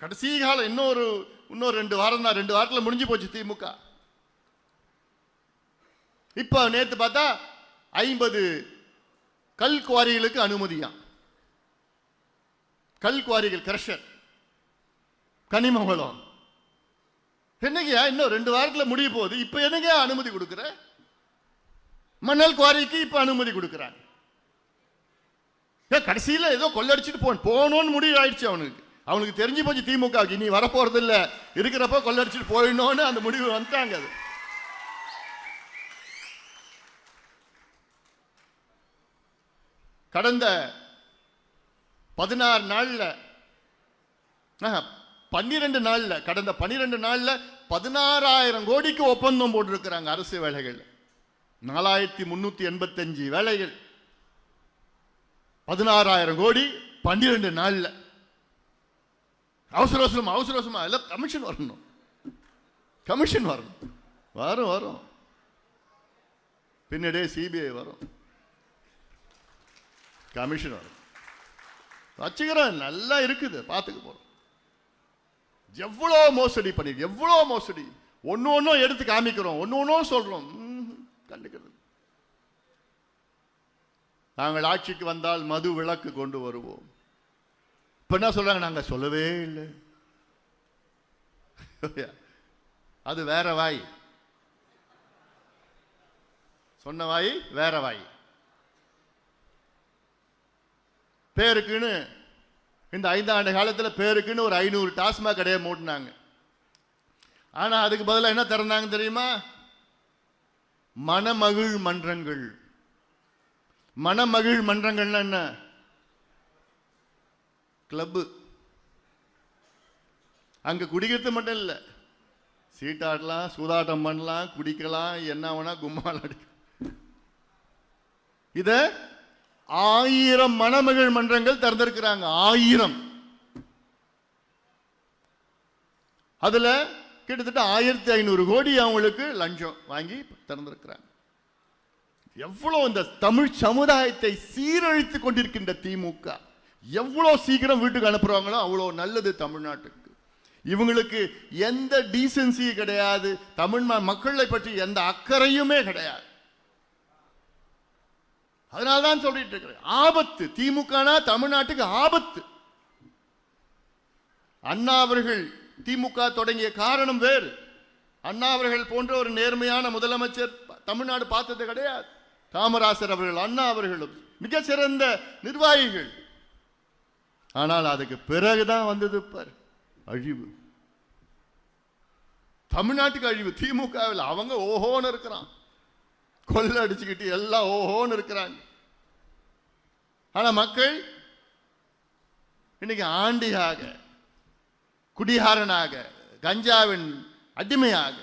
கடைசி காலம் இன்னொரு 2 வாரம் தான், 2 வாரத்தில் முடிஞ்சு போச்சு திமுக. இப்போ நேற்று பார்த்தா 50 கல் குவாரிகளுக்கு அனுமதியாம். கல் குவாரிகள், கிரஷர், கனிமவளம். என்னையா இன்னும் 2 வாரத்தில் முடிய போகுது, இப்போ என்னங்க அனுமதி கொடுக்குற? மணல் குவாரிக்கு இப்போ அனுமதி கொடுக்குறாங்க. கடைசியில் ஏதோ கொள்ளடிச்சிட்டு போகணும்னு முடிவு ஆயிடுச்சு அவனுக்கு தெரிஞ்சு போச்சு திமுக இனி வரப்போறது இல்லை, இருக்கிறப்ப கொள்ளடிச்சிட்டு போயிடணும்னு அந்த முடிவு வந்துட்டாங்க. அது கடந்த 16 நாள்ல 12 நாள்ல கடந்த 12 நாள்ல 16,000 கோடிக்கு ஒப்பந்தம் போட்டிருக்கிறாங்க அரசு வேலைகள். 4385 வேலைகள், 16,000 கோடி 12 நாள்ல. அவசர அவசரமா எல்லாம் கமிஷன் வரணும், கமிஷன் வரணும். வரும் பின்னாடியே சிபிஐ வரும், கமிஷன் வரும். வச்சுக்கிறேன், நல்லா இருக்குது, பார்த்துக்க போறோம். எவ்வளோ மோசடி பண்ணி, எவ்வளோ மோசடி, ஒன்னும் எடுத்து காமிக்கிறோம், ஒன்னும் சொல்றோம், கண்டுக்கிறது. நாங்கள் ஆட்சிக்கு வந்தால் மது விலக்கு கொண்டு வருவோம். இப்ப என்ன சொல்றாங்க? நாங்க சொல்லவே இல்லை. அது வேற வாய், சொன்ன வாய் வேற வாய். பேருக்குன்னு இந்த 5 ஆண்டு காலத்தில் பேருக்குன்னு ஒரு 500 டாஸ்மாக் கடையை மூட்டினாங்க. ஆனா அதுக்கு பதிலாக என்ன திறந்தாங்க தெரியுமா? மணமகிழ் மன்றங்கள். மணமகிழ் மன்றங்கள்னா என்ன? கிளப்பு. அங்க குடிக்கிறது மட்டும் இல்லை, சீட்டாடலாம், சூதாட்டம் பண்ணலாம், குடிக்கலாம், என்ன வேணா கும்மால் அடிக்கலாம். இத 1000 மணமகிழ் மன்றங்கள் திறந்திருக்கிறாங்க. 1000. அதுல கிட்டத்தட்ட 1500 கோடி அவங்களுக்கு லஞ்சம் வாங்கி திறந்திருக்கிறாங்க. எவ்வளவு இந்த தமிழ் சமுதாயத்தை சீரழித்து கொண்டிருக்கின்ற திமுக எவ்வளவு சீக்கிரம் வீட்டுக்கு அனுப்புறாங்களோ அவ்வளோ நல்லது தமிழ்நாட்டுக்கு. இவங்களுக்கு எந்த டீசென்சி கிடையாது, தமிழ் மக்களை பற்றி எந்த அக்கறையுமே கிடையாது. அதனால்தான் சொல்லிட்டு இருக்கிறேன், ஆபத்து. திமுகனா தமிழ்நாட்டுக்கு ஆபத்து. அண்ணா அவர்கள் திமுக தொடங்கிய காரணம் வேறு. அண்ணா அவர்கள் போன்ற ஒரு நேர்மையான முதலமைச்சர் தமிழ்நாடு பார்த்தது கிடையாது. காமராசர் அவர்கள், அண்ணா அவர்களும் மிக சிறந்த நிர்வாகிகள். ஆனால் அதுக்கு பிறகுதான் வந்தது பார் அழிவு, தமிழ்நாட்டுக்கு அழிவு. திமுகவில் அவங்க ஓஹோன்னு இருக்கிறான், கொள்ள அடிச்சுக்கிட்டு எல்லாம் ஓஹோன்னு இருக்கிறாங்க. ஆனா மக்கள் இன்னைக்கு ஆண்டியாக, குடிகாரனாக, கஞ்சாவின் அடிமையாக